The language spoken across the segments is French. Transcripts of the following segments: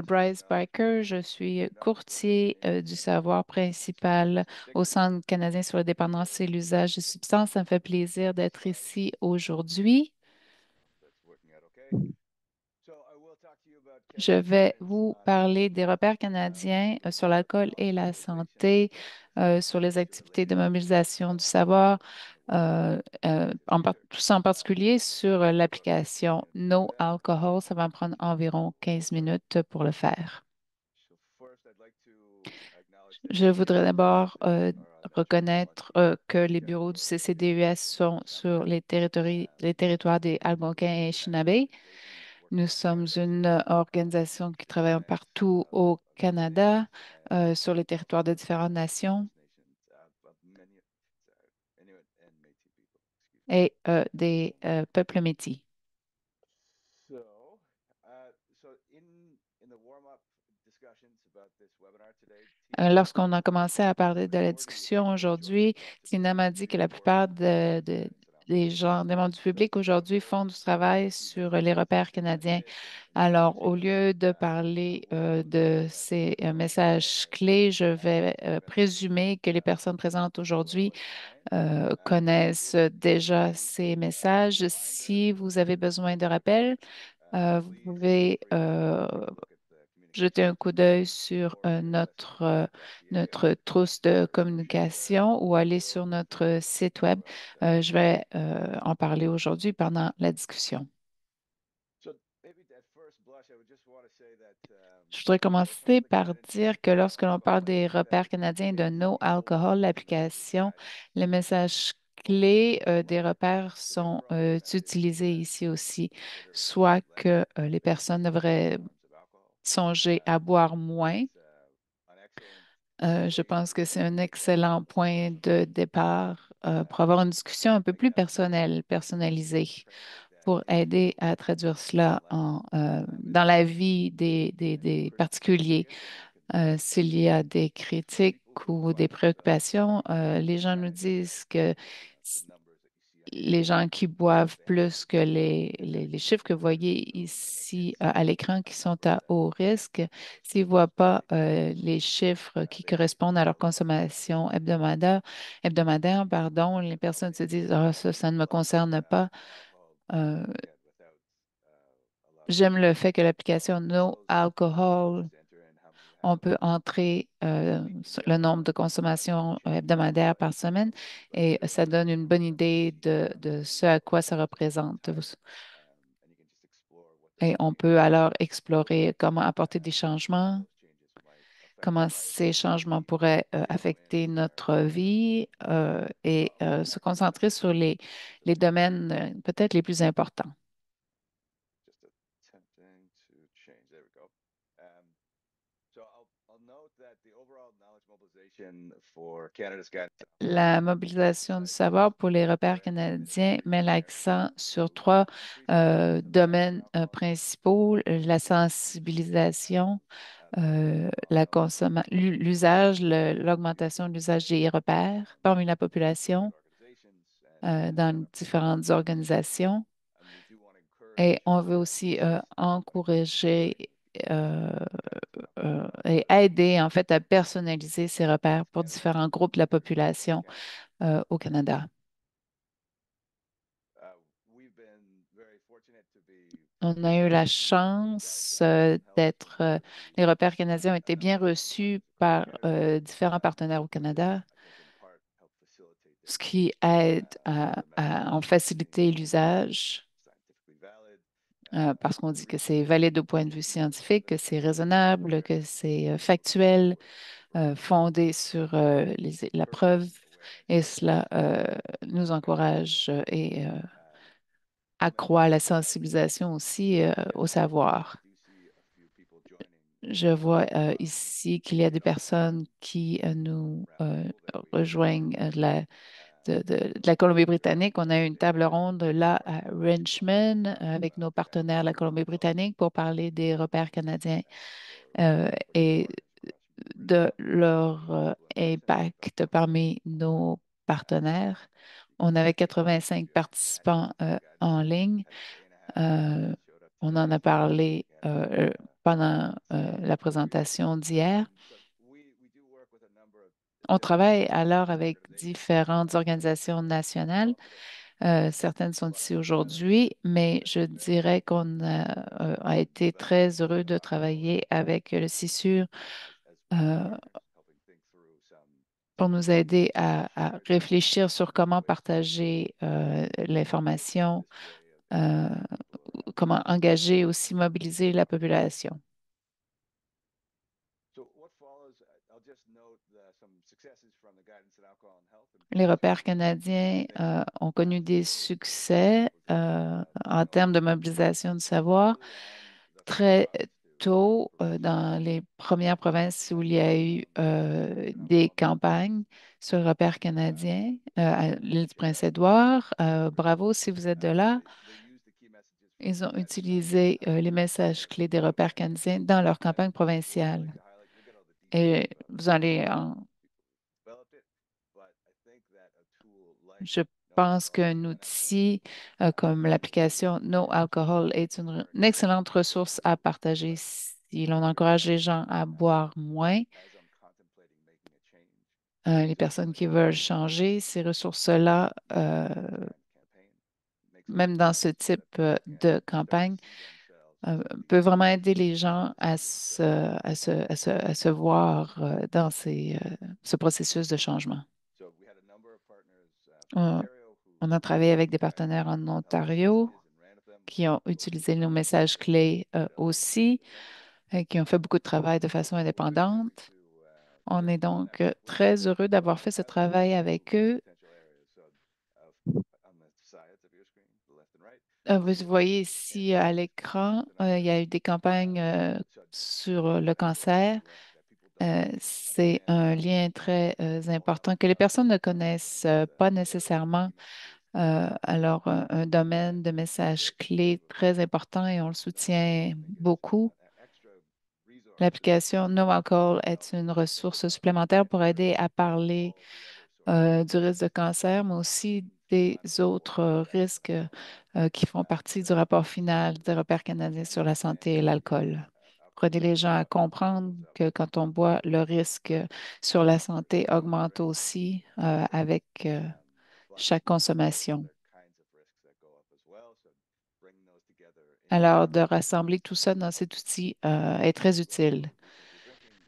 Bryce Barker, je suis courtier du savoir principal au Centre canadien sur la dépendance et l'usage de substances. Ça me fait plaisir d'être ici aujourd'hui. Je vais vous parler des repères canadiens sur l'alcool et la santé, sur les activités de mobilisation du savoir, tout ça en particulier sur l'application No Alcohol. Ça va me prendre environ 15 minutes pour le faire. Je voudrais d'abord reconnaître que les bureaux du CCDUS sont sur les territoires des Algonquins et Chinabé. Nous sommes une organisation qui travaille partout au Canada, sur les territoires de différentes nations et des peuples métis. Lorsqu'on a commencé à parler de la discussion aujourd'hui, Tina m'a dit que la plupart des gens, des membres du public aujourd'hui font du travail sur les repères canadiens. Alors, au lieu de parler de ces messages clés, je vais présumer que les personnes présentes aujourd'hui connaissent déjà ces messages. Si vous avez besoin de rappel, vous pouvez jeter un coup d'œil sur notre trousse de communication ou aller sur notre site web. Je vais en parler aujourd'hui pendant la discussion. Je voudrais commencer par dire que lorsque l'on parle des repères canadiens de No Alcohol, l'application, les messages clés des repères sont utilisés ici aussi, soit que les personnes devraient songer à boire moins. Je pense que c'est un excellent point de départ pour avoir une discussion un peu plus personnelle, personnalisée, pour aider à traduire cela dans la vie des particuliers. S'il y a des critiques ou des préoccupations, les gens nous disent que les gens qui boivent plus que les chiffres que vous voyez ici à l'écran qui sont à haut risque, s'ils ne voient pas les chiffres qui correspondent à leur consommation hebdomadaire, pardon, les personnes se disent, ah, ça ne me concerne pas. Euh, J'aime le fait que l'application No Alcohol, on peut entrer le nombre de consommations hebdomadaires par semaine et ça donne une bonne idée de ce à quoi ça représente. Et on peut alors explorer comment apporter des changements, comment ces changements pourraient affecter notre vie et se concentrer sur les domaines peut-être les plus importants. La mobilisation du savoir pour les repères canadiens met l'accent sur trois domaines principaux, la sensibilisation, l'usage, l'augmentation de l'usage des repères parmi la population dans différentes organisations. Et on veut aussi encourager euh, et aider en fait à personnaliser ces repères pour différents groupes de la population au Canada. On a eu la chance d'être, les repères canadiens ont été bien reçus par différents partenaires au Canada, ce qui aide à en faciliter l'usage parce qu'on dit que c'est valide au point de vue scientifique, que c'est raisonnable, que c'est factuel, fondé sur la preuve, et cela nous encourage et accroît la sensibilisation aussi au savoir. Je vois ici qu'il y a des personnes qui nous rejoignent de la Colombie-Britannique. On a une table ronde là à Richmond avec nos partenaires de la Colombie-Britannique pour parler des repères canadiens et de leur impact parmi nos partenaires. On avait 85 participants en ligne. On en a parlé pendant la présentation d'hier. On travaille alors avec différentes organisations nationales. Certaines sont ici aujourd'hui, mais je dirais qu'on a été très heureux de travailler avec le CISUR euh, pour nous aider à réfléchir sur comment partager l'information, euh, comment engager aussi mobiliser la population. Les repères canadiens ont connu des succès en termes de mobilisation du savoir très tôt dans les premières provinces où il y a eu des campagnes sur le repère canadien à l'île du Prince-Édouard. Bravo si vous êtes de là. Ils ont utilisé les messages clés des repères canadiens dans leur campagne provinciale. Et vous allez en Je pense qu'un outil comme l'application No Alcohol est une excellente ressource à partager si l'on encourage les gens à boire moins. Les personnes qui veulent changer ces ressources-là, même dans ce type de campagne, peut vraiment aider les gens à se voir dans ce processus de changement. On, on a travaillé avec des partenaires en Ontario qui ont utilisé nos messages clés aussi, qui ont fait beaucoup de travail de façon indépendante. On est donc très heureux d'avoir fait ce travail avec eux. Vous voyez ici à l'écran, il y a eu des campagnes sur le cancer. C'est un lien très important que les personnes ne connaissent pas nécessairement. Alors, un domaine de message clé très important et on le soutient beaucoup. L'application No Alcohol est une ressource supplémentaire pour aider à parler du risque de cancer, mais aussi des autres risques qui font partie du rapport final des repères canadiens sur la santé et l'alcool. Pour aider les gens à comprendre que quand on boit, le risque sur la santé augmente aussi avec chaque consommation. Alors, de rassembler tout ça dans cet outil est très utile.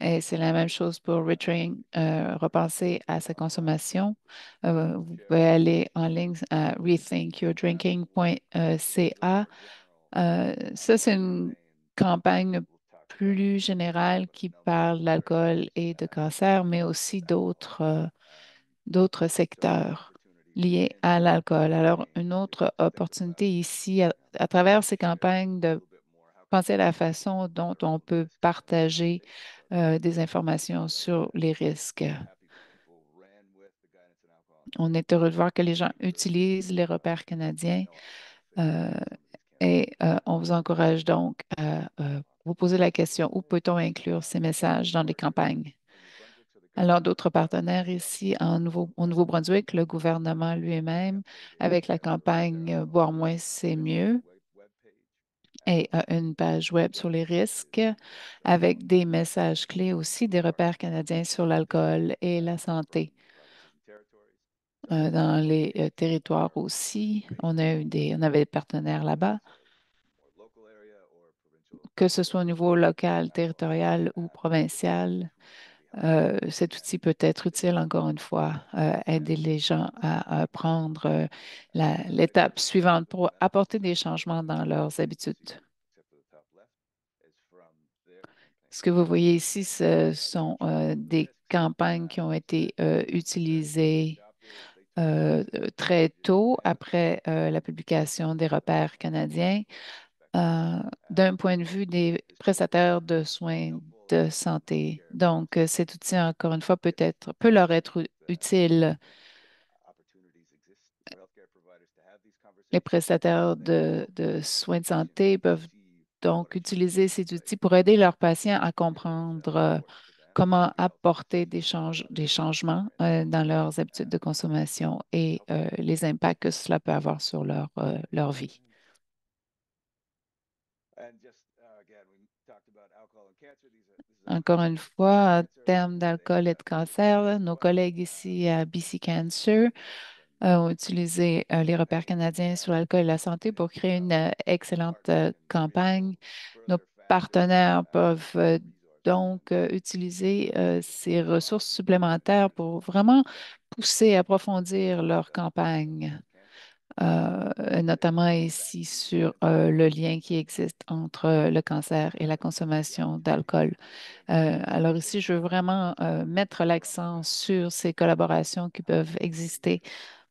Et c'est la même chose pour Retrain, repenser à sa consommation. Vous pouvez aller en ligne à rethinkyourdrinking.ca. Ça, c'est une campagne plus générale qui parle d'alcool et de cancer, mais aussi d'autres secteurs liés à l'alcool. Alors, une autre opportunité ici, à travers ces campagnes, de penser à la façon dont on peut partager des informations sur les risques. On est heureux de voir que les gens utilisent les repères canadiens euh, et on vous encourage donc à vous poser la question, où peut-on inclure ces messages dans les campagnes? Alors, d'autres partenaires ici au Nouveau-Brunswick, le gouvernement lui-même, avec la campagne Boire moins, c'est mieux, et une page web sur les risques avec des messages clés aussi, des repères canadiens sur l'alcool et la santé. Dans les territoires aussi, on avait des partenaires là-bas, que ce soit au niveau local, territorial ou provincial. Cet outil peut être utile, encore une fois, aider les gens à prendre l'étape suivante pour apporter des changements dans leurs habitudes. Ce que vous voyez ici, ce sont des campagnes qui ont été utilisées très tôt après la publication des repères canadiens. D'un point de vue des prestataires de soins de santé. Donc, cet outil, encore une fois, peut leur être utile. Les prestataires de soins de santé peuvent donc utiliser ces outils pour aider leurs patients à comprendre comment apporter des changements dans leurs habitudes de consommation et les impacts que cela peut avoir sur leur vie. Encore une fois, en termes d'alcool et de cancer, là, nos collègues ici à BC Cancer ont utilisé les repères canadiens sur l'alcool et la santé pour créer une excellente campagne. Nos partenaires peuvent donc utiliser ces ressources supplémentaires pour vraiment pousser, approfondir leur campagne, notamment ici sur le lien qui existe entre le cancer et la consommation d'alcool. Alors ici, je veux vraiment mettre l'accent sur ces collaborations qui peuvent exister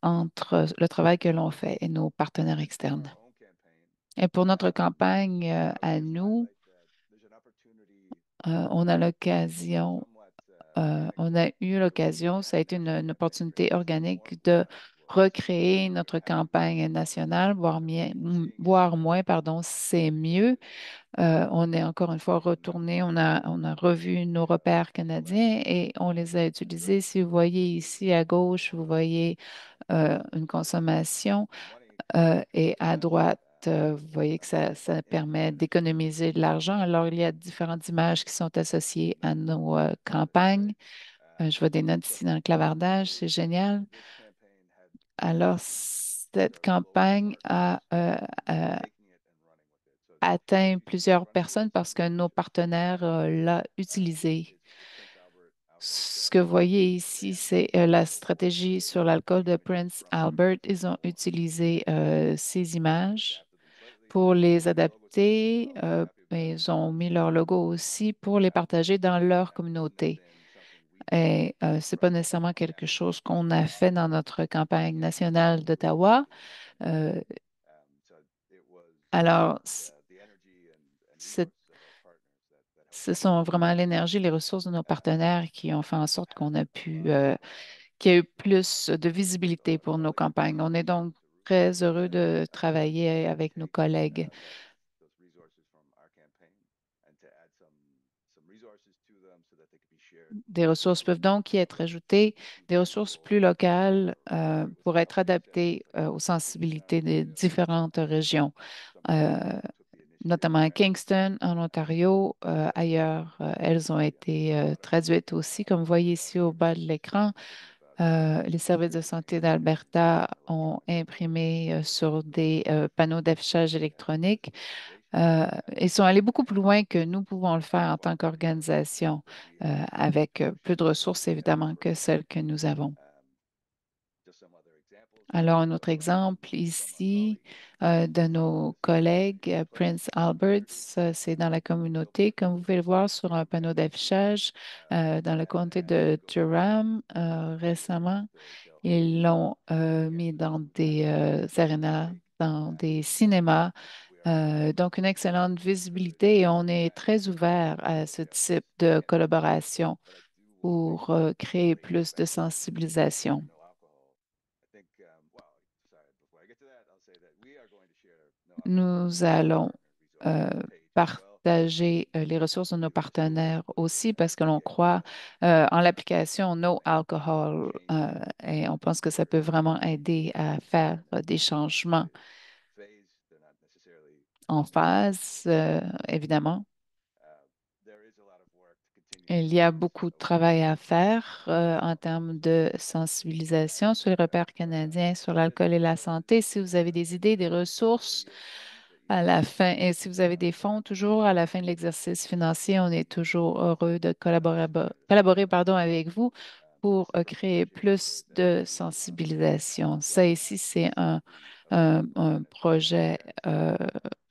entre le travail que l'on fait et nos partenaires externes. Et pour notre campagne à nous, on a l'occasion, on a eu l'occasion, ça a été une opportunité organique de recréer notre campagne nationale, voire moins, pardon, c'est mieux. On est encore une fois retourné, on a revu nos repères canadiens et on les a utilisés. Si vous voyez ici à gauche, vous voyez une consommation et à droite, vous voyez que ça permet d'économiser de l'argent. Alors, il y a différentes images qui sont associées à nos campagnes. Je vois des notes ici dans le clavardage, c'est génial. Alors, cette campagne a atteint plusieurs personnes parce que nos partenaires l'ont utilisé. Ce que vous voyez ici, c'est la stratégie sur l'alcool de Prince Albert. Ils ont utilisé ces images pour les adapter. Mais ils ont mis leur logo aussi pour les partager dans leur communauté. Et c'est pas nécessairement quelque chose qu'on a fait dans notre campagne nationale d'Ottawa. Euh, alors, c'est ce sont vraiment l'énergie, les ressources de nos partenaires qui ont fait en sorte qu'on a pu, qu'il y a eu plus de visibilité pour nos campagnes. On est donc très heureux de travailler avec nos collègues. Des ressources peuvent donc y être ajoutées, des ressources plus locales pour être adaptées aux sensibilités des différentes régions. Euh, Notamment à Kingston, en Ontario. Ailleurs, elles ont été traduites aussi, comme vous voyez ici au bas de l'écran. Les services de santé d'Alberta ont imprimé sur des panneaux d'affichage électronique. Ils sont allés beaucoup plus loin que nous pouvons le faire en tant qu'organisation, avec plus de ressources évidemment que celles que nous avons. Alors, un autre exemple ici de nos collègues Prince Alberts, c'est dans la communauté. Comme vous pouvez le voir sur un panneau d'affichage dans le comté de Durham récemment, ils l'ont mis dans des arénas, dans des cinémas. Donc, une excellente visibilité et on est très ouvert à ce type de collaboration pour créer plus de sensibilisation. Nous allons euh, partager les ressources de nos partenaires aussi parce que l'on croit en l'application No Alcohol et on pense que ça peut vraiment aider à faire des changements en phase, évidemment. Il y a beaucoup de travail à faire en termes de sensibilisation sur les repères canadiens sur l'alcool et la santé. Si vous avez des idées, des ressources à la fin, et si vous avez des fonds, toujours à la fin de l'exercice financier, on est toujours heureux de collaborer, pardon, avec vous pour créer plus de sensibilisation. Ça ici, c'est un projet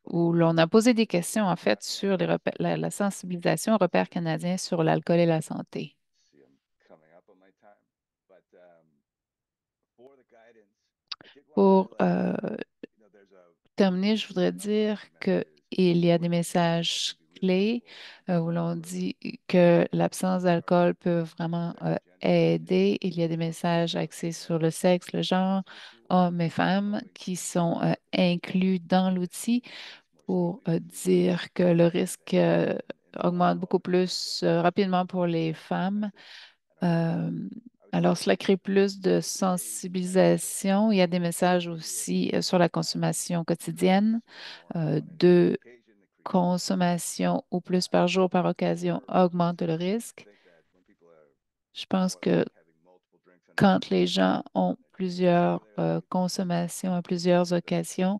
où l'on a posé des questions, en fait, sur la sensibilisation aux repères canadiens sur l'alcool et la santé. Pour terminer, je voudrais dire qu'il y a des messages clés où l'on dit que l'absence d'alcool peut vraiment aider. Il y a des messages axés sur le sexe, le genre, hommes et femmes qui sont inclus dans l'outil pour dire que le risque augmente beaucoup plus rapidement pour les femmes. Euh, alors, cela crée plus de sensibilisation. Il y a des messages aussi sur la consommation quotidienne. consommation ou plus par jour par occasion augmente le risque. Je pense que quand les gens ont plusieurs consommations à plusieurs occasions,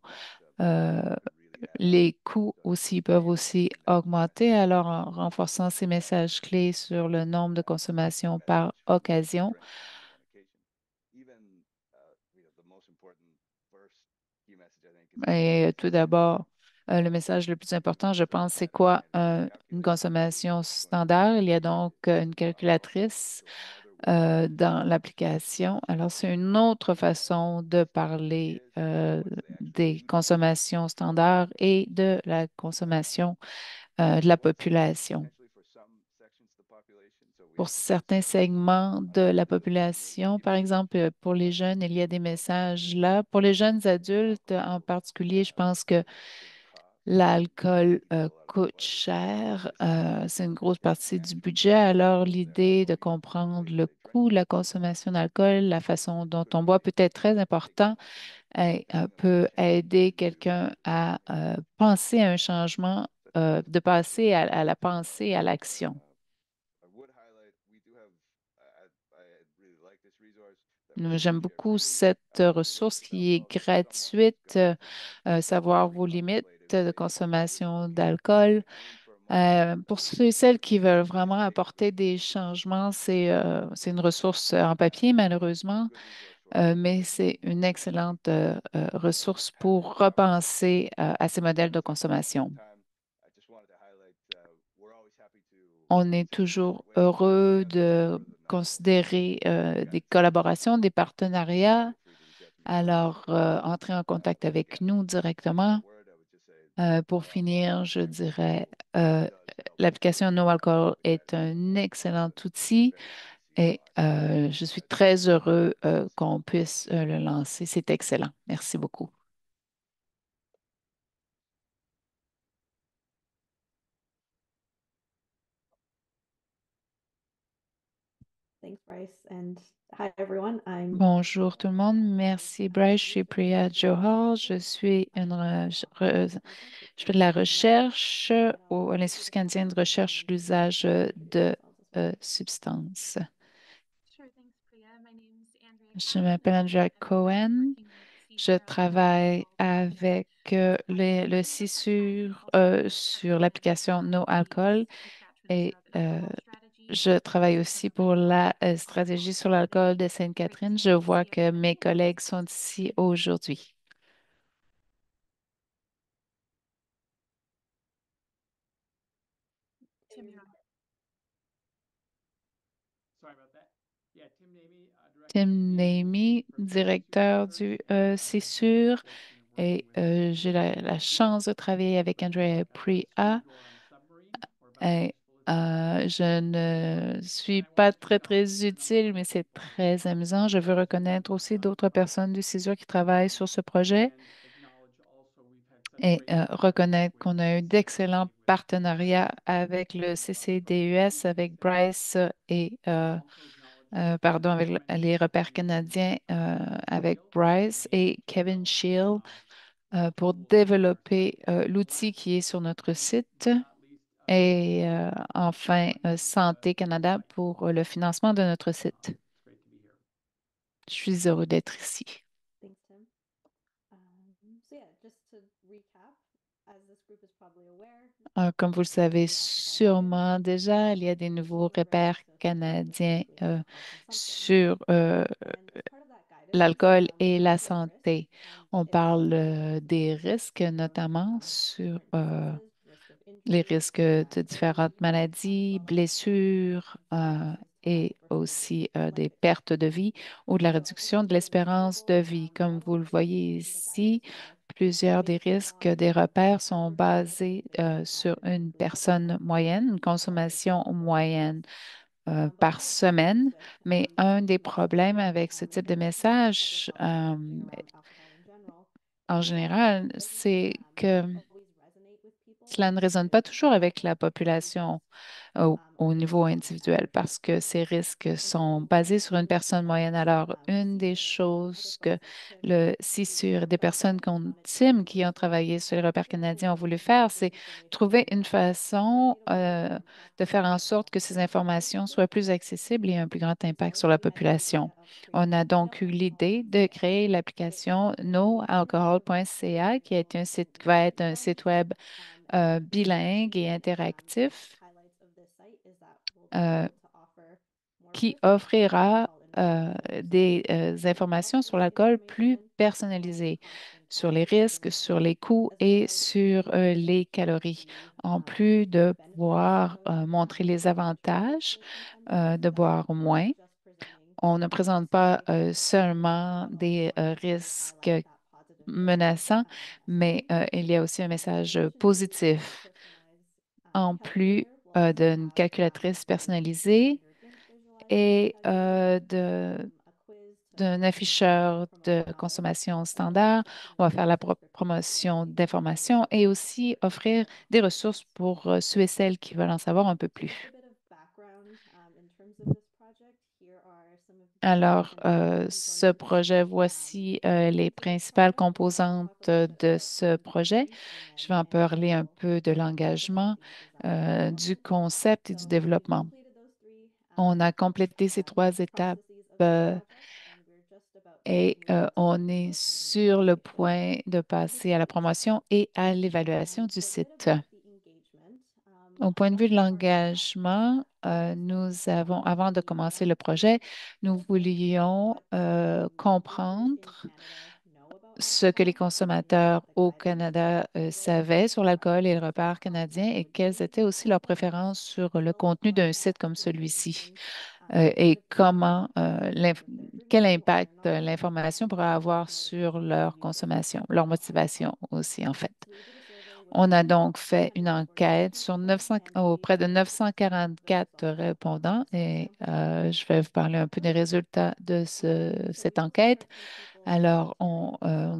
euh, les coûts aussi peuvent aussi augmenter. Alors, en renforçant ces messages clés sur le nombre de consommations par occasion, et tout d'abord, le message le plus important, je pense, c'est quoi une consommation standard? Il y a donc une calculatrice dans l'application. Alors, c'est une autre façon de parler des consommations standards et de la consommation de la population. Pour certains segments de la population, par exemple, pour les jeunes, il y a des messages là. Pour les jeunes adultes en particulier, je pense que l'alcool coûte cher. C'est une grosse partie du budget. Alors, l'idée de comprendre le coût de la consommation d'alcool, la façon dont on boit peut être très important et peut aider quelqu'un à penser à un changement, de passer à la pensée, à l'action. J'aime beaucoup cette ressource qui est gratuite, savoir vos limites de consommation d'alcool. Pour ceux et celles qui veulent vraiment apporter des changements, c'est une ressource en papier, malheureusement, mais c'est une excellente ressource pour repenser à ces modèles de consommation. On est toujours heureux de considérer des collaborations, des partenariats. Alors, entrez en contact avec nous directement. Pour finir, je dirais, euh, l'application No Alcohol est un excellent outil et je suis très heureux qu'on puisse le lancer. C'est excellent. Merci beaucoup. Thanks, Bryce. And hi, everyone. I'm Bonjour tout le monde. Merci, Bryce. Je suis Priya Johar. Je fais de la recherche à l'Institut canadien de recherche sur l'usage de substances. Je m'appelle Andrea Cohen. Je travaille avec le CISUR sur l'application No Alcool et je travaille aussi pour la stratégie sur l'alcool de Sainte-Catherine. Je vois que mes collègues sont ici aujourd'hui. Tim Namey, directeur du CISUR, et j'ai la chance de travailler avec Andrea Priya. Et, je ne suis pas très, très utile, mais c'est très amusant. Je veux reconnaître aussi d'autres personnes du CISUR qui travaillent sur ce projet et reconnaître qu'on a eu d'excellents partenariats avec le CCDUS, avec Bryce et, pardon, avec les repères canadiens, avec Bryce et Kevin Shield pour développer l'outil qui est sur notre site et enfin Santé Canada pour le financement de notre site. Je suis heureux d'être ici. Thanks, Tim. So yeah, just to recap, as this group is probably aware, Comme vous le we savez do have alcohol guidance, sûrement déjà, il y a des nouveaux specifically for repères access to canadiens safety and responsible consumption. sur And as part of that guidance, l'alcool et we la look at risk santé. and On impact parle des associated with risques, notamment sur different diseases, risk of les injury, risques de morbidity différentes at the maladies, level and blessures considerations to help et prevent aussi des life pertes de threatening vie events. ou de la So I réduction think de for this l'espérance de example, vie. Comme lots vous of le the risks voyez in the guidance ici, are plusieurs des based risques on des repères an sont average basés consumption sur in une individuals per personne month moyenne, une of consommation alcohol or moyenne gas. But par that also comes semaine. with Mais un some des problèmes messages avec ce type de as we're message, talking around alcohol in general, en is that général, it doesn't c'est que always resonate with people cela ne résonne pas because toujours avec la the population. context au niveau individuel parce que ces risques sont basés sur une personne moyenne. Alors, une des choses que le CISUR, des personnes qu'on estime qui ont travaillé sur les repères canadiens ont voulu faire, c'est trouver une façon de faire en sorte que ces informations soient plus accessibles et aient un plus grand impact sur la population. On a donc eu l'idée de créer l'application noalcohol.ca, qui est un site, qui va être un site web bilingue et interactif euh, qui offrira des informations sur l'alcool plus personnalisées, sur les risques, sur les coûts et sur les calories, en plus de pouvoir montrer les avantages de boire moins. On ne présente pas seulement des risques menaçants, mais il y a aussi un message positif en plus d'une calculatrice personnalisée et d'un afficheur de consommation standard. On va faire la promotion d'informations et aussi offrir des ressources pour ceux et celles qui veulent en savoir un peu plus. Alors, ce projet, voici les principales composantes de ce projet. Je vais en parler un peu de l'engagement, du concept et du développement. On a complété ces trois étapes et on est sur le point de passer à la promotion et à l'évaluation du site. Au point de vue de l'engagement, nous avons, avant de commencer le projet, nous voulions comprendre ce que les consommateurs au Canada savaient sur l'alcool et le repas canadien et quelles étaient aussi leurs préférences sur le contenu d'un site comme celui-ci et quel impact l'information pourrait avoir sur leur consommation, leur motivation aussi, en fait. On a donc fait une enquête sur 900, auprès de 944 répondants et je vais vous parler un peu des résultats de cette enquête. Alors, on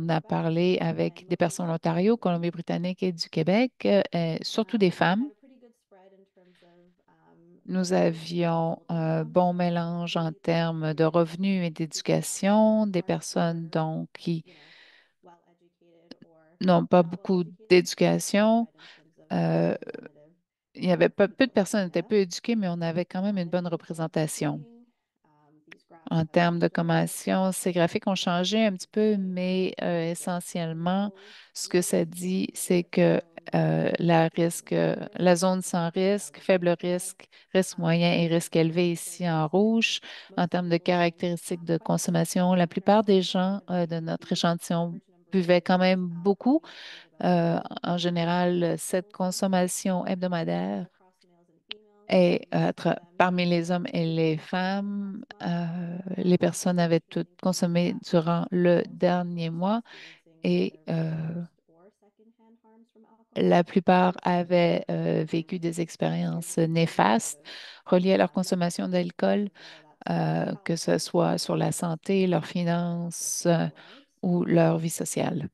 a parlé avec des personnes de l'Ontario, Colombie-Britannique et du Québec, surtout des femmes. Nous avions un bon mélange en termes de revenus et d'éducation, des personnes donc qui n'ont pas beaucoup d'éducation. Euh, il y avait peu de personnes qui étaient peu éduquées, mais on avait quand même une bonne représentation. En termes de consommation, ces graphiques ont changé un petit peu, mais essentiellement, ce que ça dit, c'est que la zone sans risque, faible risque, risque moyen et risque élevé ici en rouge, en termes de caractéristiques de consommation, la plupart des gens de notre échantillon buvaient quand même beaucoup. En général, cette consommation hebdomadaire et parmi les hommes et les femmes, les personnes avaient toutes consommé durant le dernier mois et la plupart avaient vécu des expériences néfastes reliées à leur consommation d'alcool, que ce soit sur la santé, leurs finances ou leur vie sociale.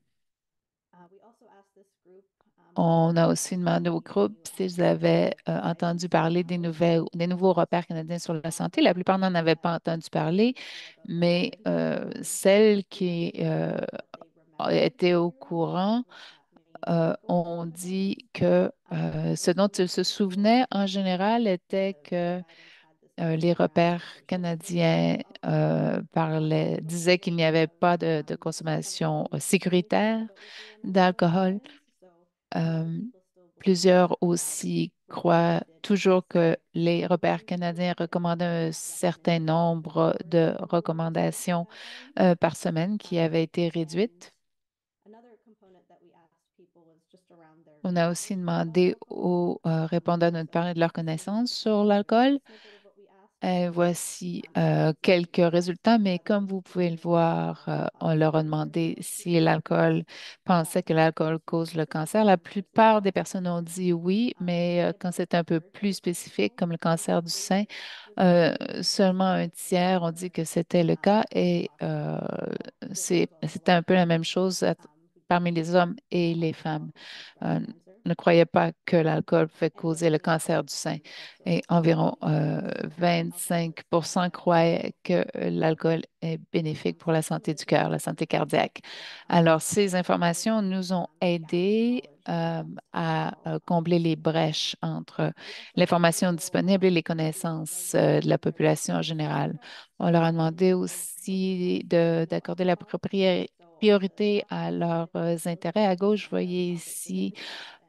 On a aussi demandé au groupe s'ils avaient entendu parler des nouveaux repères canadiens sur la santé. La plupart n'en avaient pas entendu parler, mais celles qui étaient au courant ont dit que ce dont ils se souvenaient en général était que les repères canadiens disaient qu'il n'y avait pas de consommation sécuritaire d'alcool. Euh, Plusieurs aussi croient toujours que les repères canadiens recommandaient un certain nombre de recommandations par semaine qui avaient été réduites. On a aussi demandé aux répondants de nous parler de leurs connaissances sur l'alcool. Voici quelques résultats, mais comme vous pouvez le voir, on leur a demandé si l'alcool pensait que l'alcool cause le cancer. La plupart des personnes ont dit oui, mais quand c'est un peu plus spécifique, comme le cancer du sein, seulement un tiers ont dit que c'était le cas et c'était un peu la même chose parmi les hommes et les femmes. ne croyaient pas que l'alcool pouvait causer le cancer du sein et environ 25% croyaient que l'alcool est bénéfique pour la santé du cœur, la santé cardiaque. Alors, ces informations nous ont aidés à combler les brèches entre l'information disponible et les connaissances de la population en général. On leur a demandé aussi d'accorder la priorité à leurs intérêts. À gauche, vous voyez ici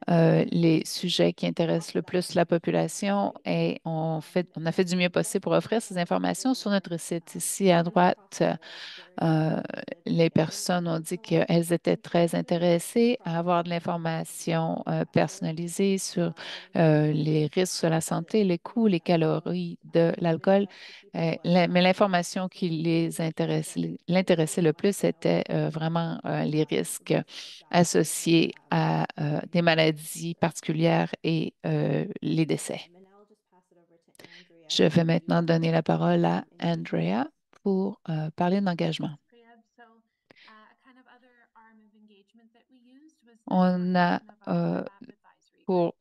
les sujets qui intéressent le plus la population et on a fait du mieux possible pour offrir ces informations sur notre site. Ici à droite, euh, les personnes ont dit qu'elles étaient très intéressées à avoir de l'information personnalisée sur les risques sur la santé, les coûts, les calories de l'alcool. Mais l'information qui l'intéressait le plus, c'était vraiment les risques associés à des maladies particulières et les décès. And now I'll just pass it over to Andrea Je vais maintenant to donner la parole à engagement. Andrea pour parler d'engagement. Thanks, Priya. A kind of other arm of engagement that we used was the On a, formation of our app advisory groups.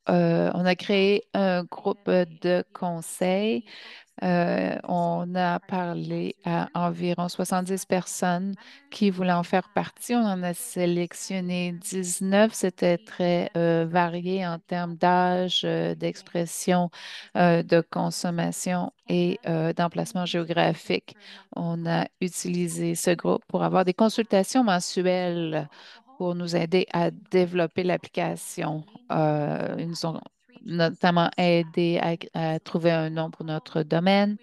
on a créé un groupe Priya may de be able to conseil. see folks that are interested On in a participating parlé à sooner. environ We 70 selected personnes 10 members qui voulaient en faire at partie. On en a 3 sélectionné in terms of 19. C'était age, très varié en demographics, termes ethnicity, d'âge, engagement, d'expression, as well as de geographies across consommation et Canada. And we d'emplacement used the group géographique. for monthly On a consultations utilisé with ce groupe pour avoir des folks consultations experiencing mensuelles low alcohol pour nous aider à using développer Priya's l'application. training. Ils We nous had ont 3 notamment choices aidé à trouver selecting un low nom pour alcohol. notre domaine.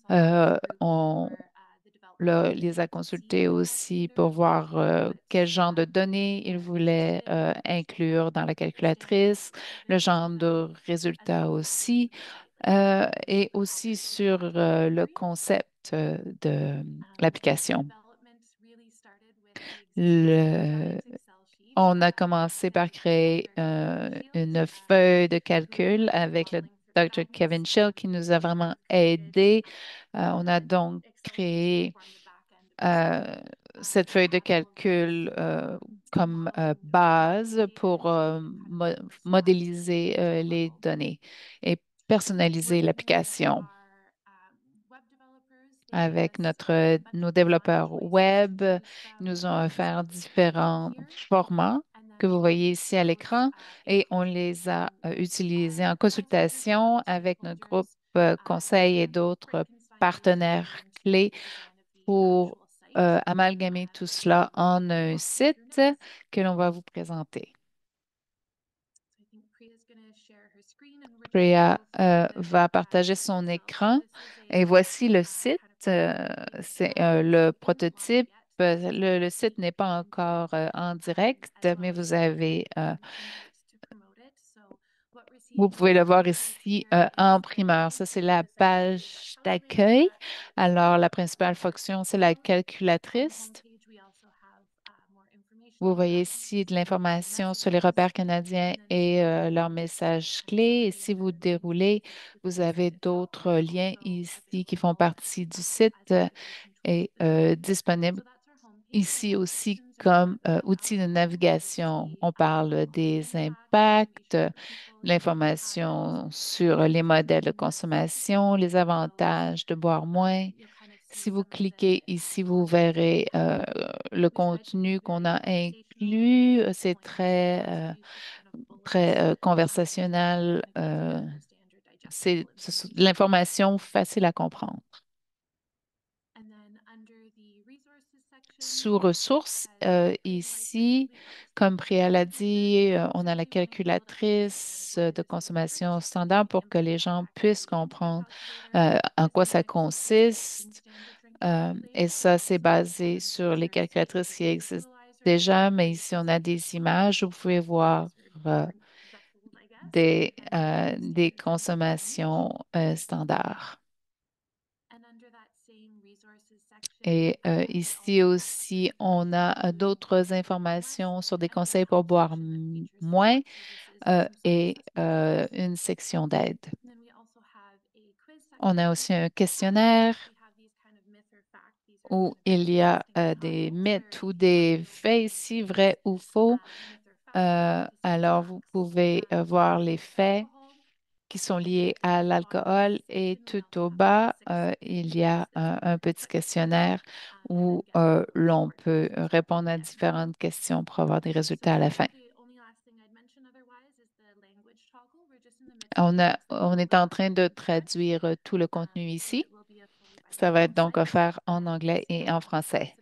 We also consulted this group On for the development of les a efficacy consultés aussi pour calculators, voir what quel genre de données ils voulaient interested inclure dans la understanding calculatrice, le specific genre de as résultats well as aussi, et aussi sur le concept de the l'application. development really started with the existing Le- giant Excel sheet on a with commencé par Kevin créer and Kevin Shields, une feuille de who calcul were avec le modeling for the Dr. Kevin guidance. Schill qui nous a We vraiment created aidés. On a an donc Excel sheet to créé form the back end of the euh, site. cette The feuille de app will use calcul comme modeling base technology pour to kind of personalize the modéliser individual les level. données et personnaliser Working with l'application our web developers, they gave avec us a bunch nos of design développeurs choices to web. choose Ils from nous ont offert that you can see différents here. formats And que then vous we voyez used ici à those l'écran et on les a to utilisés our en advisors and other consultation avec notre groupe stakeholders conseil et and d'autres bring consensus partenaires into clés the design of the pour actual site. amalgamer tout cela So en I'll un walk you through site now. que l'on va vous présenter. So I think Priya's going to share her screen and we're just going to Priya go through the va partager site son itself. So écran this is et a voici le site. kind of preliminary C'est le site. Isn't live prototype. yet, Le site n'est pas encore en direct, as mais well as vous some avez, input to promote it. So what we're vous seeing pouvez le voir currently ici here is en the primeur. main Ça, c'est page, la essentially the page television d'accueil. that Alors, la principale folks fonction, c'est la follow. On the calculatrice. home page, we also have more information Vous on the voyez documents ici de and the l'information sur les messages, repères canadiens and then et scrolling leurs down, messages kind of clés. Et summaries si and vous other things déroulez, we vous can avez send it to. d'autres liens Also ici qui font available partie du site as a way to control et the site. disponibles So that's our home page. The ici aussi navigations are comme more throughout the outil de home. We navigation. see On parle policy des impact, impacts, information for people that l'information also sur les modèles de what consommation, les details avantages de boire moins. you'll kind of see Si vous some of cliquez ici, vous the verrez le we tried to be contenu qu'on very a conversational with inclus. bullet C'est points. So très, lots of use of kind of bullets très to conversationnel. kind of easy to understand or C'est digestible de information. l'information facile à comprendre. And then under the resources section, Sous ressources, as Priya quite ici, rightfully put, comme Priya l'a there's dit, on a la essentially one table that makes sense. calculatrice Why de does it consommation work? standard pour que les Implement gens puissent correctly. The comprendre calculator en is quoi ça indexed to the Dixon consiste. Standard Drinking Et Database, ça, c'est basé and sur les features calculatrices qui specific existent visualizers déjà, for mais ici, on a specific des images où vous pouvez voir optimizers or different vessels, I guess, and des standard drinking range. consommations standards. And under that same resources section, Et we ici also have aussi, other on a food d'autres formats informations sur des and then a conseils pour help boire section that features moins support services and some et self-assessment tools. une section d'aide. And then we also have a quiz On a section aussi un where questionnaire we have these kind of myth or fact. These are où kind of il y a interesting des tiles mythes where ou you are des able to faits choose ici, vrais ou faux, myth or Alors, vous pouvez voir les faits qui sont liés à l'alcool et tout au bas, il y a un petit questionnaire où l'on peut répondre à différentes questions pour avoir des résultats à la fin. On est en train de traduire tout le contenu ici. Ça va être donc offert en anglais et en français.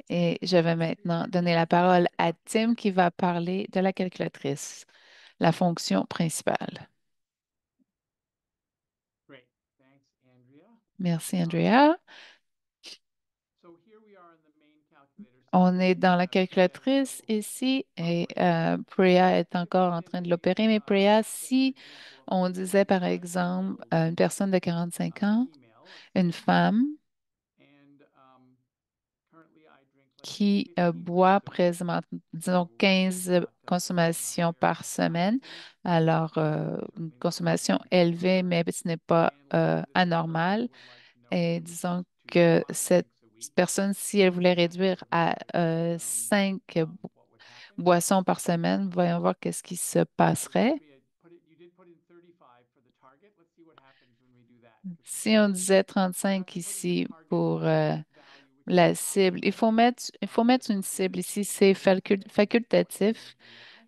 Et je vais maintenant donner la parole à Tim qui va parler de la calculatrice, la fonction principale. Great. Thanks, Andrea. Merci, Andrea. So here we are in the main calculator On section. est dans la Priya has a calculatrice little ici et outline. Priya est encore en train de Typically, l'opérer. Mais Priya, say for si example, a on person disait who's par 45 years exemple old, une personne de 45 ans, female, let's une say, femme and currently I drink, let's say, qui 15 boit drinks a week. présentement, disons, So 15 not depending on consommations their par semaine. occupation, Alors, une certainly not consommation anything élevée, particular. mais ce n'est pas And let's say that this person anormal. would like to know Et reduce disons to que 5 cette drinks a week. personne, si elle voulait réduire Some à basic breakdown 5 of what would happen. boissons par semaine, voyons voir qu'est-ce qui se So passerait. Priya, you did put in 35 for the target. Let's see what happens when we do that. Because Si on disait you have 35 to put in the ici target pour value, which is the la top cible, number. il faut mettre une So Priya, cible if ici, you c'est say that what facultatif, is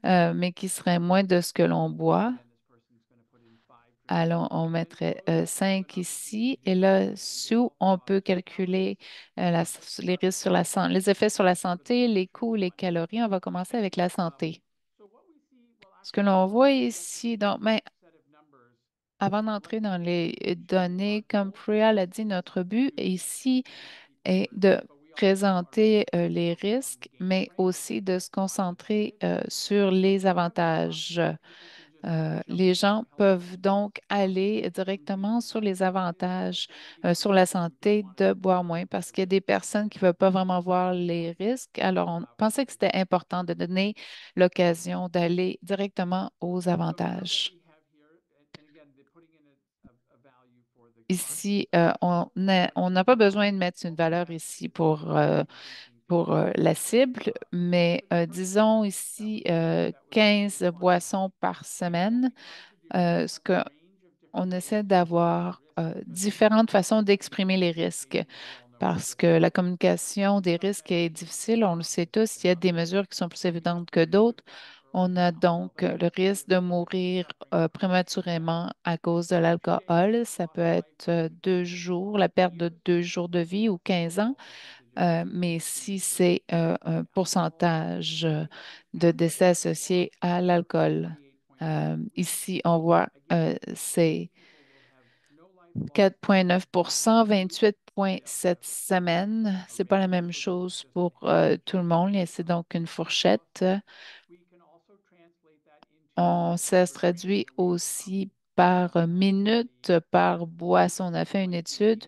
zero, mais qui serait moins de ce que l'on boit. then this person's going to put in 5 drinks. Alors, on And then mettrait let's say you have 5 another ici. Et individual là, who has a sous, health on peut problem and calculer allergies. les risques sur la santé, les effets sur la santé, les coûts, les calories. On va commencer avec la santé. So what we see, well, Ce que actually, l'on voit before we get to ici, the donc, mais set of numbers, avant d'entrer dans les données, comme Priya l'a dit, notre but ici est de présenter les risques, mais aussi de se concentrer sur les avantages. Les gens peuvent donc aller directement sur les avantages sur la santé de boire moins parce qu'il y a des personnes qui ne veulent pas vraiment voir les risques. Alors, on pensait que c'était important de donner l'occasion d'aller directement aux avantages. Ici, on n'a pas besoin de mettre une valeur ici pour la cible, mais disons ici 15 boissons par semaine. Ce qu'on essaie d'avoir différentes façons d'exprimer les risques parce que la communication des risques est difficile, on le sait tous, il y a des mesures qui sont plus évidentes que d'autres. On a donc le risque de mourir prématurément à cause de l'alcool. Ça peut être 2 jours, la perte de 2 jours de vie ou 15 ans. Mais si c'est un pourcentage de décès associés à l'alcool, ici, on voit c'est 4,9 28,7 semaines. C'est pas la même chose pour tout le monde. C'est donc une fourchette. Ça se traduit aussi par minute, par boisson. On a fait une étude.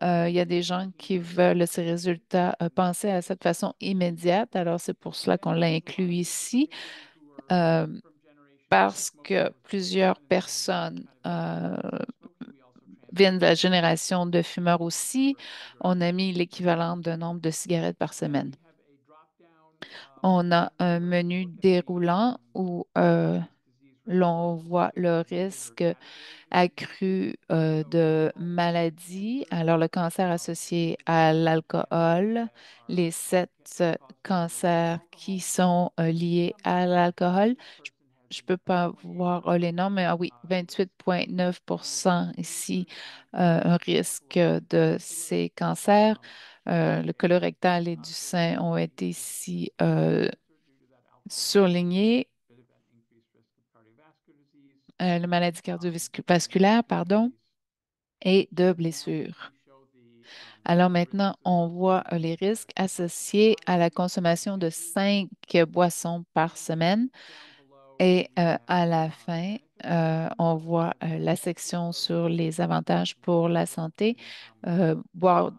Il y a des gens qui veulent ces résultats penser à cette façon immédiate. Alors, c'est pour cela qu'on l'a inclus ici, euh, parce que plusieurs personnes viennent de la génération de fumeurs aussi. On a mis l'équivalent d'un nombre de cigarettes par semaine. On a un menu déroulant où l'on voit le risque accru de maladies. Alors, le cancer associé à l'alcool, les 7 cancers qui sont liés à l'alcool. Je ne peux pas voir les noms, mais ah oui, 28,9 ici, un risque de ces cancers. Le colorectal et du sein ont été ici surlignés. La maladie cardiovasculaire, pardon, et de blessures. Alors maintenant, on voit les risques associés à la consommation de 5 boissons par semaine. Et à la fin, on voit la section sur les avantages pour la santé. Boire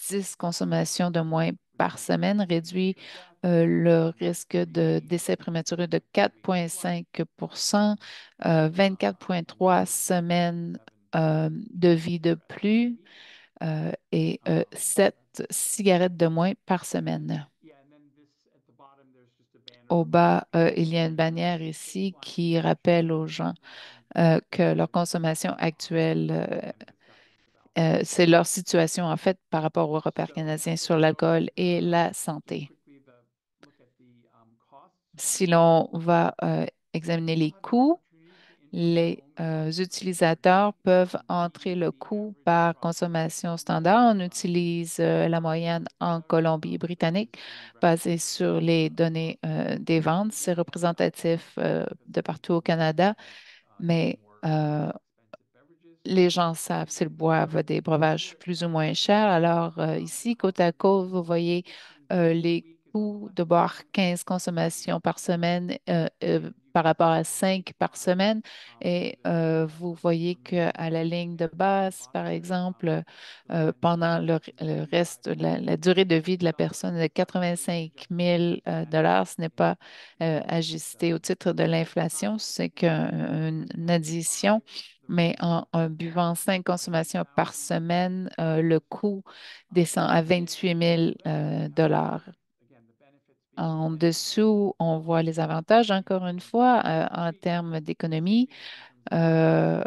10 consommations de moins par semaine réduit le risque de décès prématuré de 4,5 24,3 semaines de vie de plus et 7 cigarettes de moins par semaine. au bas, il y a une bannière ici qui rappelle aux gens que leur consommation actuelle, c'est leur situation en fait par rapport au repère canadien sur l'alcool et la santé. Si l'on va examiner les coûts, les utilisateurs peuvent entrer le coût par consommation standard. On utilise la moyenne en Colombie-Britannique basée sur les données des ventes. C'est représentatif de partout au Canada, mais les gens savent s'ils boivent des breuvages plus ou moins chers. Alors, ici, côte à côte, vous voyez les coûts de boire 15 consommations par semaine par rapport à 5 par semaine. Et vous voyez qu'à la ligne de base, par exemple, pendant le reste, la durée de vie de la personne est de 85 000 dollars. Ce n'est pas ajusté au titre de l'inflation, c'est qu'une addition, mais en buvant 5 consommations par semaine, le coût descend à 28 000 dollars. En dessous, on voit les avantages, encore une fois, en termes d'économie, euh,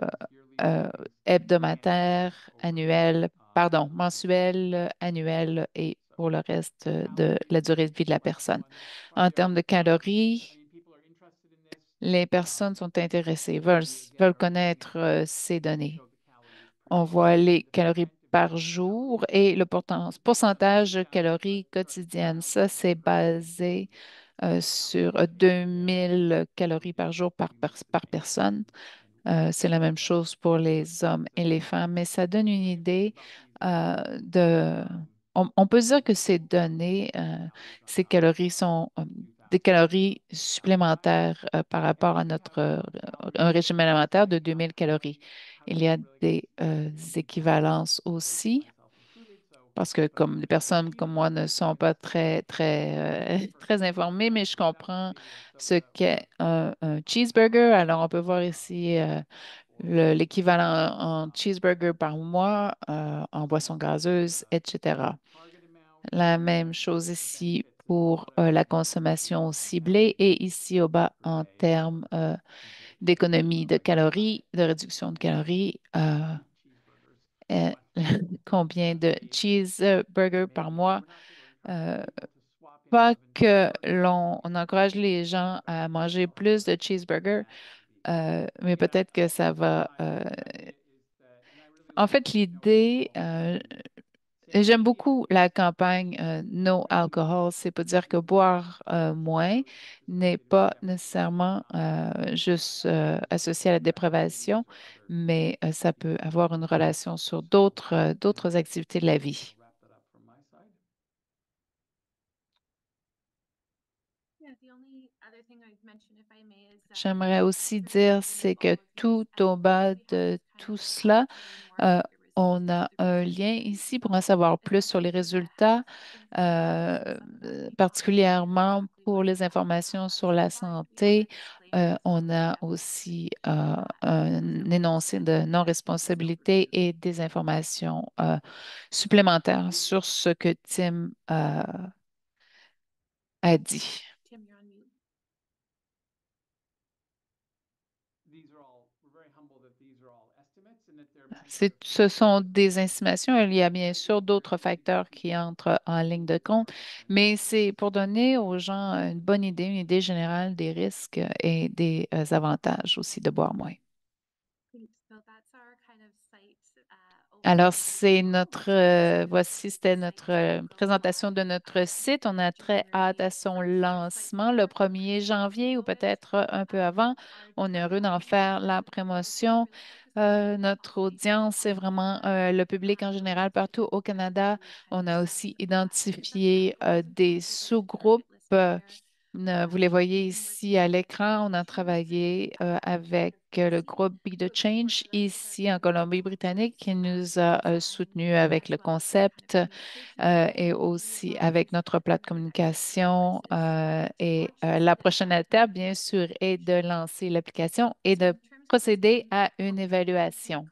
euh, hebdomadaire, annuel, pardon, mensuel, annuel et pour le reste de la durée de vie de la personne. En termes de calories, les personnes sont intéressées, veulent connaître ces données. On voit les calories par jour et le pourcentage de calories quotidiennes. Ça, c'est basé sur 2000 calories par jour par personne. C'est la même chose pour les hommes et les femmes, mais ça donne une idée de... On peut dire que ces données, ces calories sont des calories supplémentaires par rapport à notre un régime alimentaire de 2000 calories. Il y a des équivalences aussi, parce que comme les personnes comme moi ne sont pas très informées, mais je comprends ce qu'est un cheeseburger. Alors, on peut voir ici l'équivalent en cheeseburger par mois, en boisson gazeuse, etc. La même chose ici pour la consommation ciblée et ici au bas en termes d'économie de calories, de réduction de calories. Euh, combien de cheeseburgers par mois? Euh, Pas que on encourage les gens à manger plus de cheeseburgers, mais peut-être que ça va. En fait, l'idée, j'aime beaucoup la campagne No Alcohol. C'est pour dire que boire moins n'est pas nécessairement juste associé à la dépravation, mais ça peut avoir une relation sur d'autres activités de la vie. Yeah, the only other thing I'd mention, if I may, is that J'aimerais aussi dire, c'est que tout au bas de tout cela, euh, on a un lien ici pour en savoir plus sur les résultats, particulièrement pour les informations sur la santé. On a aussi un énoncé de non-responsabilité et des informations supplémentaires sur ce que Tim a dit. Tim, you're on mute. Ce sont des estimations. Il y a bien sûr d'autres facteurs qui entrent en ligne de compte, mais c'est pour donner aux gens une bonne idée, une idée générale des risques et des avantages aussi de boire moins. Great. So that's our kind of site Alors, overview for what we're seeing. voici, c'était notre présentation de notre site. On a très hâte à son lancement le 1er janvier ou peut-être un peu avant. On est heureux d'en faire la promotion. Notre audience, c'est vraiment le public en général partout au Canada. On a aussi identifié des sous-groupes. Vous les voyez ici à l'écran. On a travaillé avec le groupe Be the Change ici en Colombie-Britannique qui nous a soutenus avec le concept et aussi avec notre plat de communication. Et la prochaine étape, bien sûr, est de lancer l'application et de procéder à une évaluation.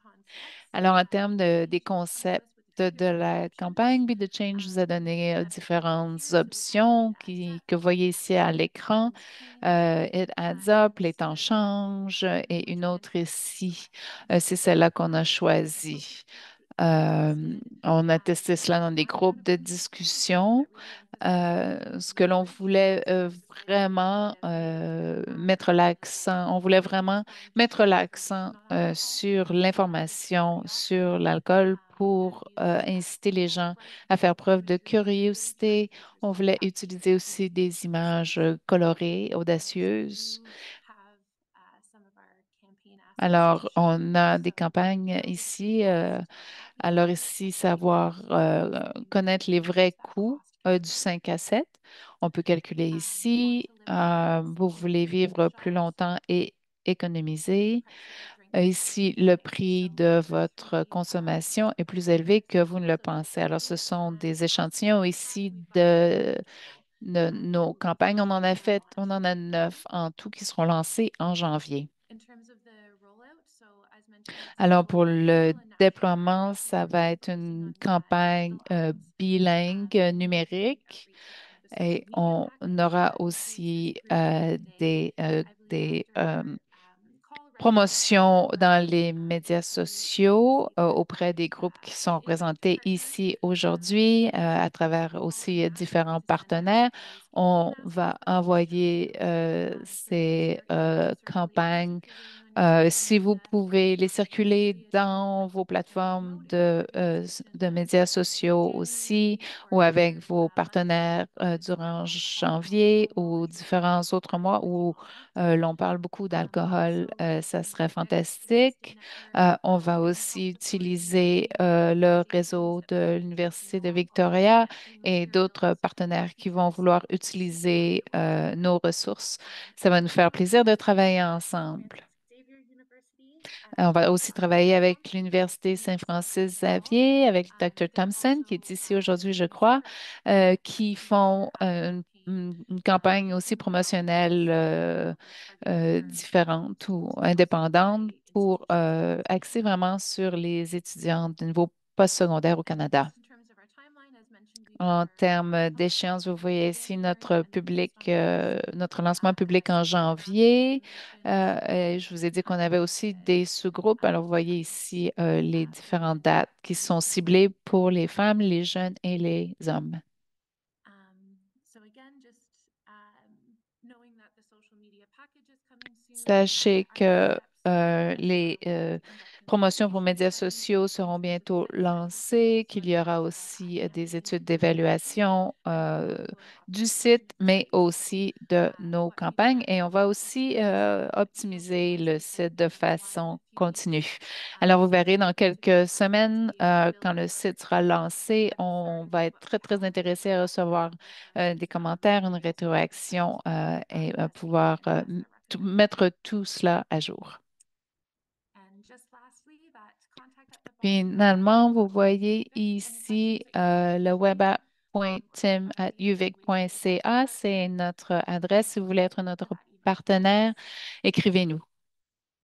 Alors, en termes des concepts de la campagne. Be the Change vous a donné différentes options que vous voyez ici à l'écran. It Adds Up, Les temps changent et une autre ici. C'est celle-là qu'on a choisie. On a testé cela dans des groupes de discussion. Ce que l'on voulait vraiment mettre l'accent, on voulait vraiment mettre l'accent sur l'information sur l'alcool pour inciter les gens à faire preuve de curiosité. On voulait utiliser aussi des images colorées, audacieuses. Alors, on a des campagnes ici. Alors ici, savoir connaître les vrais coûts du 5 à 7. On peut calculer ici. Vous voulez vivre plus longtemps et économiser. Ici, le prix de votre consommation est plus élevé que vous ne le pensez. Alors, ce sont des échantillons ici de nos campagnes. On en a 9 en tout qui seront lancés en janvier. Alors, pour le déploiement, ça va être une campagne bilingue numérique et on aura aussi des promotions dans les médias sociaux auprès des groupes qui sont représentés ici aujourd'hui à travers aussi différents partenaires. On va envoyer ces campagnes si vous pouvez les circuler dans vos plateformes de médias sociaux aussi ou avec vos partenaires durant janvier ou différents autres mois où l'on parle beaucoup d'alcool, ça serait fantastique. On va aussi utiliser le réseau de l'Université de Victoria et d'autres partenaires qui vont vouloir utiliser nos ressources. Ça va nous faire plaisir de travailler ensemble. On va aussi travailler avec l'Université Saint-Francis-Xavier, avec Dr. Thompson, qui est ici aujourd'hui, je crois, qui font une campagne aussi promotionnelle différente ou indépendante pour axer vraiment sur les étudiants de niveau postsecondaire au Canada. En termes d'échéance, vous voyez ici notre public, notre lancement public en janvier. Et je vous ai dit qu'on avait aussi des sous-groupes. Alors, vous voyez ici les différentes dates qui sont ciblées pour les femmes, les jeunes et les hommes. Sachez que les promotions pour médias sociaux seront bientôt lancées, qu'il y aura aussi des études d'évaluation du site, mais aussi de nos campagnes. Et on va aussi optimiser le site de façon continue. Alors, vous verrez dans quelques semaines, quand le site sera lancé, on va être très, très intéressé à recevoir des commentaires, une rétroaction et pouvoir mettre tout cela à jour. Finalement, vous voyez ici le webapp.tim@uvic.ca. C'est notre adresse. Si vous voulez être notre partenaire, écrivez-nous.